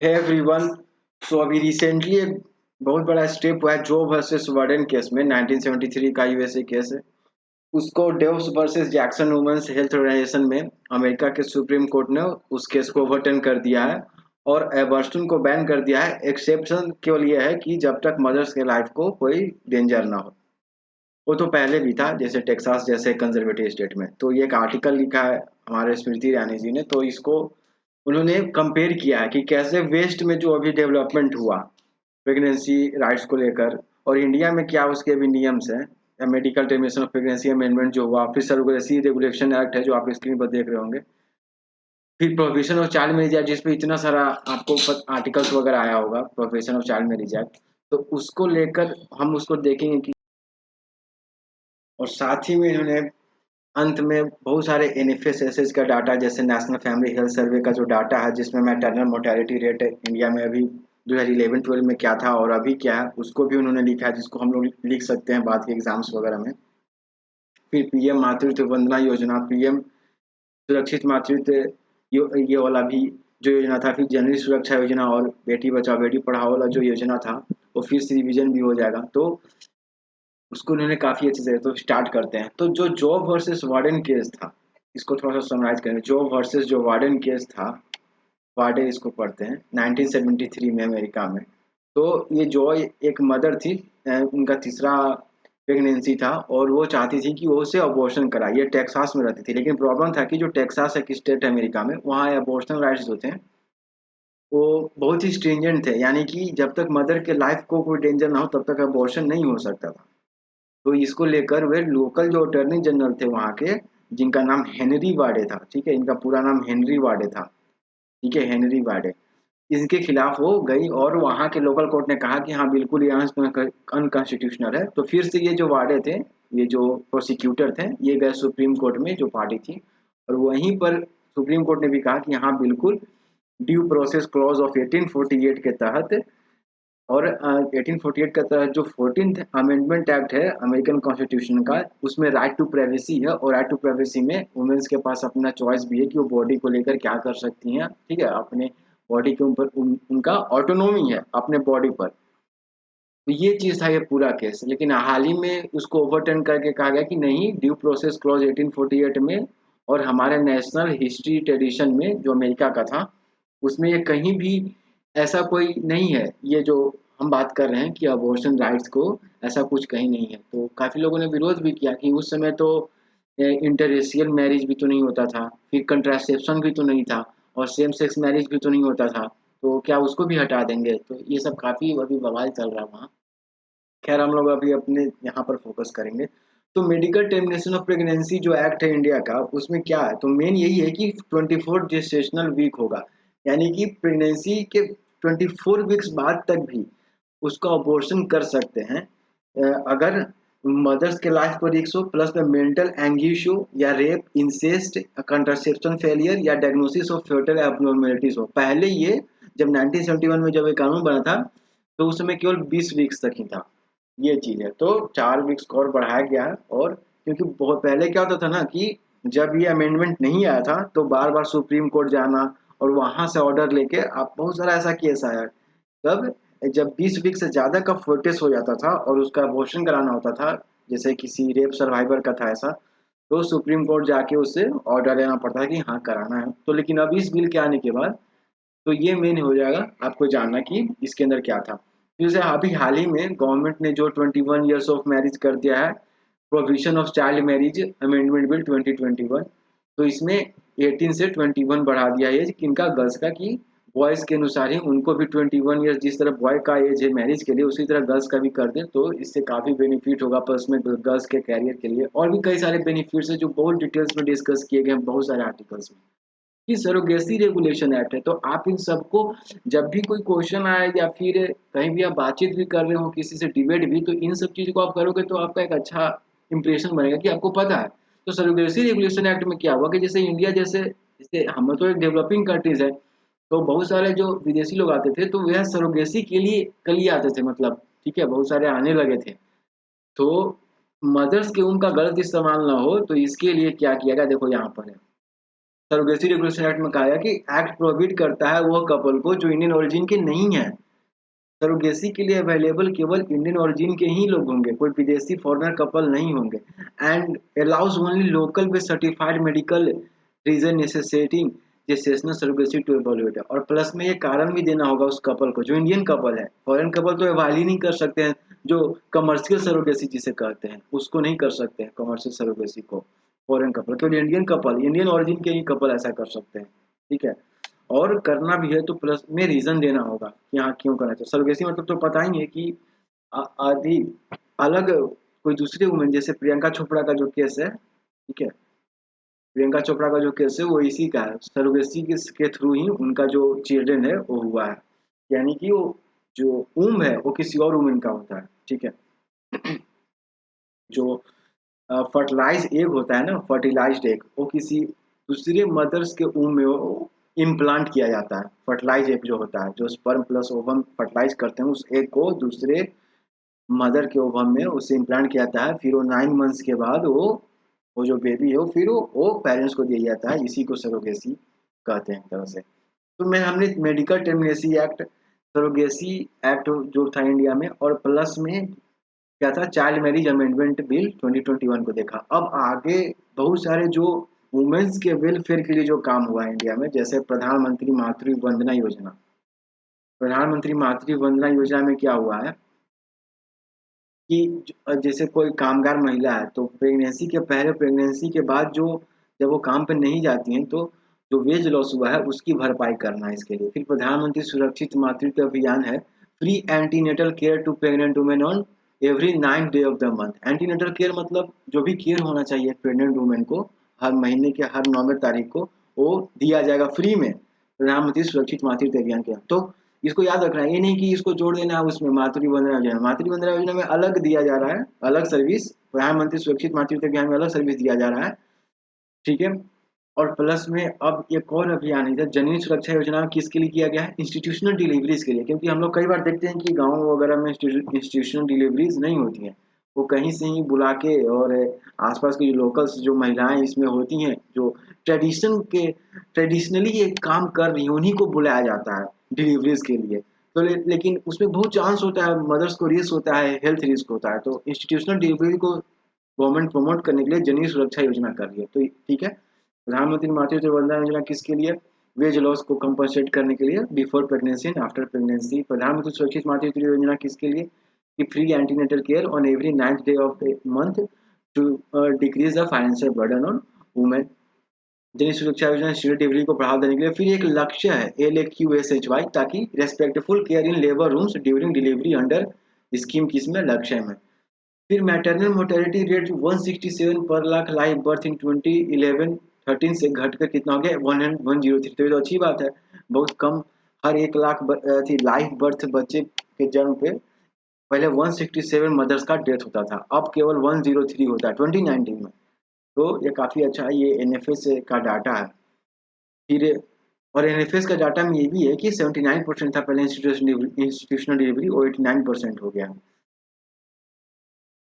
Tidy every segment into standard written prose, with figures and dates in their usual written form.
Hey everyone. सो अभी recently एक बहुत बड़ा स्टेप हुआ है जो वर्सेस वार्डन केस में 1973 का यूएसए केस है। उसको Dobbs versus Jackson women's health organization में अमेरिका के सुप्रीम कोर्ट ने उस केस को ओवरटर्न कर दिया है और एबॉर्शन को बैन कर दिया है। एक्सेप्शन केवल ये है कि जब तक मदर्स के लाइफ को कोई डेंजर ना हो। वो तो पहले भी था, जैसे टेक्सास जैसे कंजर्वेटिव स्टेट में। तो ये एक आर्टिकल लिखा है हमारे स्मृति ईरानी जी ने, तो इसको उन्होंने कंपेयर किया है कि कैसे वेस्ट में जो अभी डेवलपमेंट हुआ प्रेगनेंसी राइट्स को लेकर, और इंडिया में क्या उसके भी नियम्स हैं। Medical termination of pregnancy amendment जो हुआ, फिर सरोगेसी रेगुलेशन एक्ट है जो आप स्क्रीन पर देख रहे होंगे, फिर prohibition of child marriage act जिस पे इतना सारा आपको आर्टिकल्स वगैरह आया होगा, prohibition of child marriage act. तो उसको लेकर हम उसको देखेंगे कि, और साथ ही में इन्होंने अंत में बहुत सारे एनएफएसएसएस का डाटा, जैसे नेशनल फैमिली हेल्थ सर्वे का जो डाटा है जिसमें मैटरनल मोर्टेलिटी रेट इंडिया में अभी 2011-12 में क्या था और अभी क्या है, उसको भी उन्होंने लिखा है, जिसको हम लोग लिख सकते हैं बाद के एग्जाम्स वगैरह में। फिर पीएम मातृत्व वंदना योजना, पीएम सुरक्षित मातृत्व, ये वाला भी जो योजना था, फिर जननी सुरक्षा योजना और बेटी बचाओ बेटी पढ़ाओ वाला जो योजना था, वो फिर से रिविजन भी हो जाएगा। तो उसको उन्होंने काफ़ी अच्छे से, तो स्टार्ट करते हैं। तो जो जॉब वर्सेस वार्डन केस था, इसको थोड़ा सा समराइज करें। जॉब वर्सेस जो वार्डन केस था, वार्डन इसको पढ़ते हैं 1973 में अमेरिका में। तो ये जॉय एक मदर थी, उनका तीसरा प्रेगनेंसी था और वो चाहती थी कि वो उसे अबॉर्शन कराए। ये टेक्सास में रहती थी, लेकिन प्रॉब्लम था कि जो टेक्सास एक स्टेट है अमेरिका में, वहाँ अबॉर्शन राइट्स जो थे वो बहुत ही स्ट्रिंजेंट थे, यानी कि जब तक मदर के लाइफ को कोई डेंजर ना हो तब तक अबॉर्शन नहीं हो सकता था। तो इसको लेकर वे लोकल जो अटॉर्नी जनरल थे वहाँ के, जिनका नाम हेनरी वार्डे था, ठीक है, इनका पूरा नाम हेनरी वार्डे था, ठीक है, हेनरी वार्डे, इसके खिलाफ वो गई और वहाँ के लोकल कोर्ट ने कहा कि हाँ बिल्कुल ये अनकॉन्स्टिट्यूशनल है। तो फिर से ये जो वार्डे थे, ये जो प्रोसिक्यूटर थे, ये गए सुप्रीम कोर्ट में, जो पार्टी थी, और वहीं पर सुप्रीम कोर्ट ने भी कहा कि हाँ बिल्कुल ड्यू प्रोसेस क्लॉज ऑफ 1848 के तहत, और 1848 का तहत जो 14th अमेंडमेंट एक्ट है अमेरिकन कॉन्स्टिट्यूशन का, उसमें राइट टू प्राइवेसी है, और राइट टू प्राइवेसी में वुमेन्स के पास अपना चॉइस भी है कि वो बॉडी को लेकर क्या कर सकती हैं, ठीक है, अपने बॉडी के ऊपर उनका ऑटोनॉमी है अपने बॉडी पर। तो ये चीज़ था ये पूरा केस, लेकिन हाल ही में उसको ओवरटर्न करके कहा गया कि नहीं, ड्यू प्रोसेस क्लॉज 1848 में और हमारे नेशनल हिस्ट्री ट्रेडिशन में जो अमेरिका का था, उसमें ये कहीं भी ऐसा कोई नहीं है, ये जो हम बात कर रहे हैं कि अबॉर्शन राइट्स को, ऐसा कुछ कहीं नहीं है। तो काफ़ी लोगों ने विरोध भी किया कि उस समय तो इंटररेशियल मैरिज भी तो नहीं होता था, फिर कंट्रासेप्शन भी तो नहीं था, और सेम सेक्स मैरिज भी तो नहीं होता था, तो क्या उसको भी हटा देंगे? तो ये सब काफ़ी अभी बवाल चल रहा है वहाँ। खैर हम लोग अभी अपने यहाँ पर फोकस करेंगे। तो मेडिकल टर्मिनेशन ऑफ प्रेगनेंसी जो एक्ट है इंडिया का, उसमें क्या है, तो मेन यही है कि 24 जेस्टेशनल वीक होगा, यानी कि प्रेगनेंसी के 24 वीक्स बाद तक भी उसका अबॉर्शन कर सकते हैं, अगर मदर्स के लाइफ को रिस्क हो, प्लस में मेंटल एंग्यूश हो, या रेप, इंसेस्ट, कंट्रासेप्शन फेलियर, या डायग्नोसिस ऑफ फेटल एब्नॉर्मेलिटीज हो। पहले ये जब 1971 में जब ये कानून बना था, तो उस समय केवल 20 वीक्स तक ही था, ये चीज़ है। तो 4 वीक्स को और बढ़ाया गया है। और क्योंकि बहुत पहले क्या होता था ना कि जब ये अमेंडमेंट नहीं आया था तो बार-बार सुप्रीम कोर्ट जाना और वहाँ से ऑर्डर लेके, आप बहुत सारा ऐसा केस आया है। तब जब 20 वीक से ज़्यादा का फोर्टिस हो जाता था और उसका अबॉर्शन कराना होता था, जैसे किसी रेप सर्वाइवर का था ऐसा, तो सुप्रीम कोर्ट जाके उससे ऑर्डर लेना पड़ता है कि हाँ कराना है। तो लेकिन अब इस बिल के आने के बाद तो ये मेन हो जाएगा आपको जानना कि इसके अंदर क्या था। जैसे अभी हाल ही में गवर्नमेंट ने जो 21 ईयर्स ऑफ मैरिज कर दिया है, provision of child marriage amendment bill 2021, तो इसमें 18 से 21 बढ़ा दिया है एज किनका, गर्ल्स का, कि बॉयज़ के अनुसार ही उनको भी 21 ईयर्स, जिस तरह बॉय का एज है मैरिज के लिए, उसी तरह गर्ल्स का भी कर दें, तो इससे काफ़ी बेनिफिट होगा, प्लस में गर्ल्स के कैरियर के लिए और भी कई सारे बेनिफिट्स हैं जो बहुत डिटेल्स में डिस्कस किए गए हैं बहुत सारे आर्टिकल्स में। ये सरोगेसी रेगुलेशन एक्ट है। तो आप इन सबको, जब भी कोई क्वेश्चन आए या फिर कहीं भी आप बातचीत भी कर रहे हो किसी से, डिबेट भी, तो इन सब चीज़ को आप करोगे तो आपका एक अच्छा इंप्रेशन बनेगा कि आपको पता है। तो सरोगेसी रेगुलेशन एक्ट में क्या हुआ कि जैसे इंडिया जैसे, जैसे हम तो एक डेवलपिंग कंट्रीज है, तो बहुत सारे जो विदेशी लोग आते थे तो वह सरोगेसी के लिए आते थे, मतलब ठीक है, बहुत सारे आने लगे थे। तो मदर्स के उनका गलत इस्तेमाल ना हो, तो इसके लिए क्या किया गया, देखो यहाँ पर है। सरोगेसी रेगुलेशन एक्ट में कहा गया कि एक्ट प्रोहिबिट करता है वह कपल को जो इंडियन ओरिजिन के नहीं है। सरोगेसी के लिए अवेलेबल केवल इंडियन ओरिजिन के ही लोग होंगे, कोई विदेशी फॉरेनर कपल नहीं होंगे। And allows only local with certified medical reason necessitating gestational surrogacy to evolute. और प्लस में ये कारण भी देना होगा उस कपल को जो इंडियन कपल है। फॉरेन कपल तो एवाइल ही नहीं कर सकते हैं, जो कमर्शियल सरोगेसी जिसे कहते हैं उसको नहीं कर सकते हैं, कमर्शियल सरोगेसी को फॉरेन कपल, केवल इंडियन कपल, इंडियन ओरिजिन के ही कपल ऐसा कर सकते हैं। ठीक है, और करना भी है तो प्लस में रीजन देना होगा कि हाँ क्यों करना चाहिए। सरोगेसी मतलब तो पता ही है कि आदि अलग कोई दूसरे वुमेन, जैसे प्रियंका चोपड़ा का जो केस है, ठीक है, प्रियंका चोपड़ा का जो केस है वो इसी का है, सरोगेसी के थ्रू ही उनका जो चिल्ड्रन है वो हुआ है। यानी कि वो जो वुम है वो किसी और वुमेन का होता है। ठीक है, जो फर्टिलाइज एग होता है ना, फर्टिलाइज्ड एग, वो किसी दूसरे मदर्स के ऊम में वो इम्प्लांट किया जाता है। फर्टिलाइज एग जो होता है, जो स्पर्म प्लस ओवम फर्टिलाइज करते हैं, उस एग को दूसरे मदर के ओवम में उसे इम्प्लांट किया जाता है। फिर वो 9 मंथ्स के बाद वो जो बेबी है वो फिर वो पेरेंट्स को दिया जाता है। इसी को सरोगेसी कहते हैं एक तरह से। तो मैं हमने मेडिकल टर्मिनेसी एक्ट, सरोगेसी एक्ट जो था इंडिया में, और प्लस में क्या था, चाइल्ड मैरिज अमेंडमेंट बिल 2021 को देखा। अब आगे बहुत सारे जो वुमेन्स के वेलफेयर के लिए जो काम हुआ है इंडिया में, जैसे प्रधानमंत्री मातृ वंदना योजना। प्रधानमंत्री मातृ वंदना योजना में क्या हुआ है कि जैसे कोई कामगार महिला है तो प्रेगनेंसी के पहले, प्रेगनेंसी के बाद जो जब वो काम पे नहीं जाती हैं तो जो वेज लॉस हुआ है उसकी भरपाई करना है इसके लिए। फिर प्रधानमंत्री सुरक्षित मातृत्व अभियान है, free antenatal care to pregnant women on every 9th day of the month. Antenatal care मतलब जो भी केयर होना चाहिए प्रेग्नेंट वुमेन को हर महीने के हर 9वें तारीख को वो दिया जाएगा फ्री में, प्रधानमंत्री सुरक्षित मातृत्व अभियान के। तो इसको याद रखना है, ये नहीं कि इसको जोड़ देना है उसमें मातृ वंदना योजना। मातृ वंदना योजना में अलग दिया जा रहा है, अलग सर्विस, प्रधानमंत्री सुरक्षित मातृत्व अभियान में अलग सर्विस दिया जा रहा है। ठीक है, और प्लस में अब एक और अभियान है जननी सुरक्षा योजना, किसके लिए किया गया है, इंस्टीट्यूशनल डिलीवरीज के लिए। क्योंकि हम लोग कई बार देखते हैं कि गाँव वगैरह में इंस्टीट्यूशनल डिलीवरीज नहीं होती हैं, वो कहीं से ही बुला के, और आसपास की जो लोकल्स जो महिलाएं इसमें होती हैं, जो ट्रेडिशनली ये काम कर रही हैं, उन्हीं को बुलाया जाता है डिलीवरीज के लिए। तो लेकिन उसमें बहुत चांस होता है, मदर्स को रिस्क होता है, हेल्थ रिस्क होता है। तो इंस्टीट्यूशनल डिलीवरी को गवर्नमेंट प्रमोट करने के लिए जननी सुरक्षा योजना कर रही है। तो ठीक है, प्रधानमंत्री मातृत्व वंदना योजना किसके लिए, वेज लॉस को कंपनसेट करने के लिए before pregnancy and after pregnancy. प्रधानमंत्री सुरक्षित मातृत्व योजना किसके लिए, कि free antenatal care on every 9th day of the month to decrease the financial burden on women. जन सुरक्षा योजना स्टूडेंट डिलीवरी को बढ़ावा देने के लिए। फिर एक लक्ष्य है LAQSHY, ताकि respectful care in labour rooms during delivery under scheme, किसमें, लक्ष्य में। फिर मैटरनल मोर्टेलिटी रेट 167 पर लाख लाइव बर्थ इन 2011 13 से घटकर कितना हो गया 103। तो ये तो अच्छी बात है, बहुत कम, हर 1 लाख थी लाइव बर्थ बच्चे के जन्म पे पहले 167 मदर्स का डेथ होता था, अब केवल 103 होता है 2019 में। तो ये काफ़ी अच्छा है, ये NFS का डाटा है। फिर और NFS का डाटा में ये भी है कि 79% था पहले इंस्टीट्यूशनल डिलीवरी, और 89% हो गया।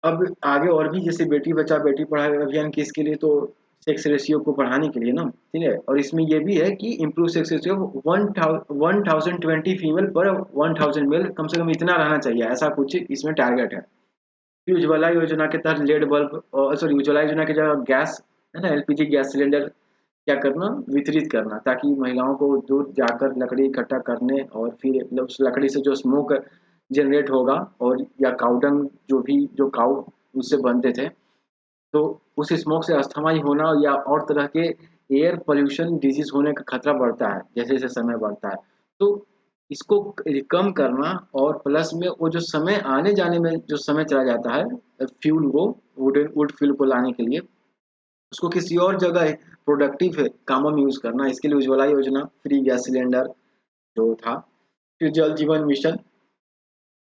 अब आगे और भी, जैसे बेटी बचाओ बेटी पढ़ाओ अभियान, किसके लिए, तो सेक्स रेशियो को बढ़ाने के लिए ना। ठीक है, और इसमें ये भी है कि इम्प्रूव सेक्स रेशियो 1020 फीमेल पर 1000 मेल, कम से कम इतना रहना चाहिए, ऐसा कुछ इसमें टारगेट है। फिर उज्ज्वला योजना के तहत लेड बल्ब, सॉरी, उज्ज्वला योजना की जगह गैस है ना, LPG गैस सिलेंडर क्या करना, वितरित करना, ताकि महिलाओं को दूर जाकर लकड़ी इकट्ठा करने, और फिर उस लकड़ी से जो स्मोक जनरेट होगा, और या काउडंग जो भी जो काउ उससे बनते थे, तो उस स्मोक से अस्थमा ही होना या और तरह के एयर पोल्यूशन डिजीज होने का खतरा बढ़ता है जैसे जैसे समय बढ़ता है। तो इसको कम करना, और प्लस में वो जो समय आने जाने में जो समय चला जाता है फ्यूल को, वुड फ्यूल को लाने के लिए, उसको किसी और जगह प्रोडक्टिव है कामों में यूज करना, इसके लिए उज्ज्वला योजना, फ्री गैस सिलेंडर जो था। फिर जल जीवन मिशन,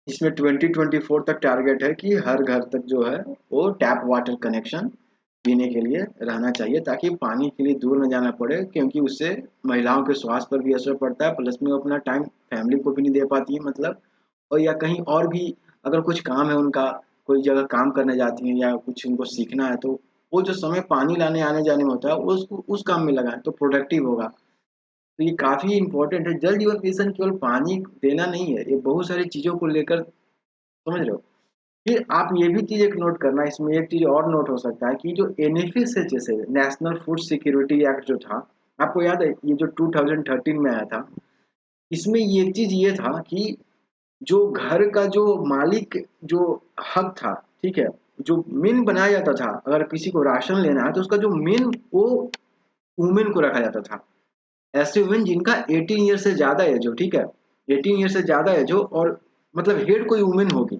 इसमें 2024 तक टारगेट है कि हर घर तक जो है वो टैप वाटर कनेक्शन पीने के लिए रहना चाहिए, ताकि पानी के लिए दूर न जाना पड़े, क्योंकि उससे महिलाओं के स्वास्थ्य पर भी असर पड़ता है, प्लस में वो अपना टाइम फैमिली को भी नहीं दे पाती है मतलब, और या कहीं और भी अगर कुछ काम है उनका, कोई जगह काम करने जाती हैं या कुछ उनको सीखना है, तो वो जो समय पानी लाने आने जाने में होता है वो उसको उस काम में लगाएं तो प्रोडक्टिव होगा। तो ये काफी इंपॉर्टेंट है। जल जीवन मिशन केवल पानी देना नहीं है, ये बहुत सारी चीजों को लेकर, समझ रहे हो। फिर आप ये भी चीज एक नोट करना, इसमें एक चीज और नोट हो सकता है कि जो एनएफएस है, जैसे नेशनल फूड सिक्योरिटी एक्ट जो था, आपको याद है ये जो 2013 में आया था, इसमें ये चीज ये था कि जो घर का जो मालिक जो हक था, ठीक है, जो मेन बनाया जाता था, अगर किसी को राशन लेना है तो उसका जो मेन वो वुमेन को रखा जाता था। ऐसे वुमेन जिनका 18 ईयर से ज्यादा एज हो, ठीक है, 18 ईयर से ज्यादा एज हो, और मतलब हेड कोई वुमेन होगी।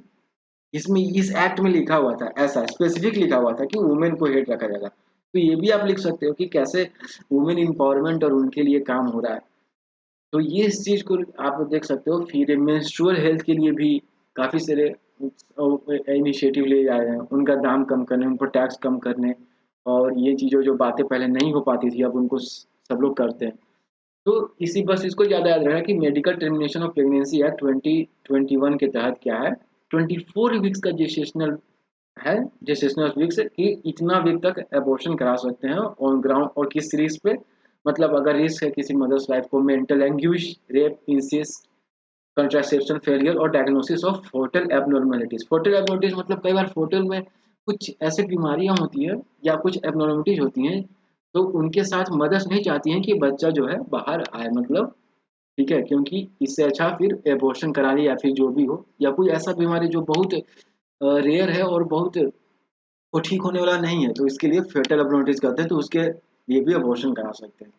इसमें इस एक्ट में लिखा हुआ था, ऐसा स्पेसिफिक लिखा हुआ था कि वुमेन को हेड रखा जाएगा। तो ये भी आप लिख सकते हो कि कैसे वुमेन एम्पावरमेंट और उनके लिए काम हो रहा है। तो ये इस चीज को आप देख सकते हो। फिर मेंस्ट्रुअल हेल्थ के लिए भी काफी सारे इनिशिएटिव लिए जा रहे हैं, उनका दाम कम करने, उन पर टैक्स कम करने, और ये चीज़ों जो बातें पहले नहीं हो पाती थी अब उनको सब लोग करते हैं। तो इसी बस इसको ज़्यादा याद रखना कि medical termination of pregnancy act 2021 के तहत क्या है, 24 वीक्स का जेस्टेशनल है, जेस्टेशनल वीक्स कि इतना वीक तक एबॉर्शन करा सकते हैं ऑन ग्राउंड, और किस रिस्क पे, मतलब अगर रिस्क है किसी मदर्स लाइफ को mental anguish, rape, incest, contraception failure और diagnosis of Portal abnormalities. Portal abnormalities मतलब कई बार फोर्टल में कुछ ऐसी बीमारियां होती हैं या कुछ एबनॉर्मेलिटीज होती हैं, तो उनके साथ मदर्स नहीं चाहती हैं कि बच्चा जो है बाहर आए, मतलब ठीक है, क्योंकि इससे अच्छा फिर एबॉर्शन करा ले, या फिर जो भी हो, या कोई ऐसा बीमारी जो बहुत रेयर है और बहुत वो ठीक होने वाला नहीं है, तो इसके लिए फेटल एबनॉर्मेलिटीज करते हैं, तो उसके लिए भी अबॉर्शन करा सकते हैं।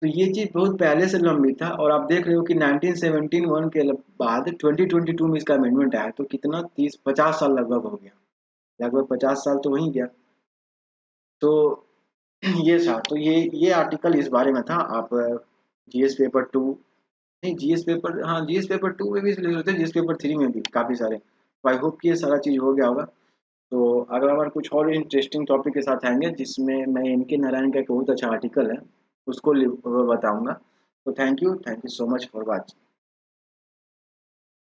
तो ये चीज़ बहुत पहले से लंबित था, और आप देख रहे हो कि 1971 के बाद 2022 में इसका अमेंडमेंट आया, तो कितना 30-50 साल लगभग हो गया, लगभग 50 साल तो वहीं गया। तो ये था, तो ये आर्टिकल इस बारे में था। आप जीएस पेपर टू, नहीं जीएस पेपर, हाँ जीएस पेपर टू में भी इसलिए होते हैं, जीएस पेपर थ्री में भी काफ़ी सारे। तो आई होप कि ये सारा चीज़ हो गया होगा। तो अगला बार कुछ और इंटरेस्टिंग टॉपिक के साथ आएंगे, जिसमें मैं इनके नारायण का एक बहुत अच्छा आर्टिकल है उसको बताऊंगा। तो thank you so much for watching.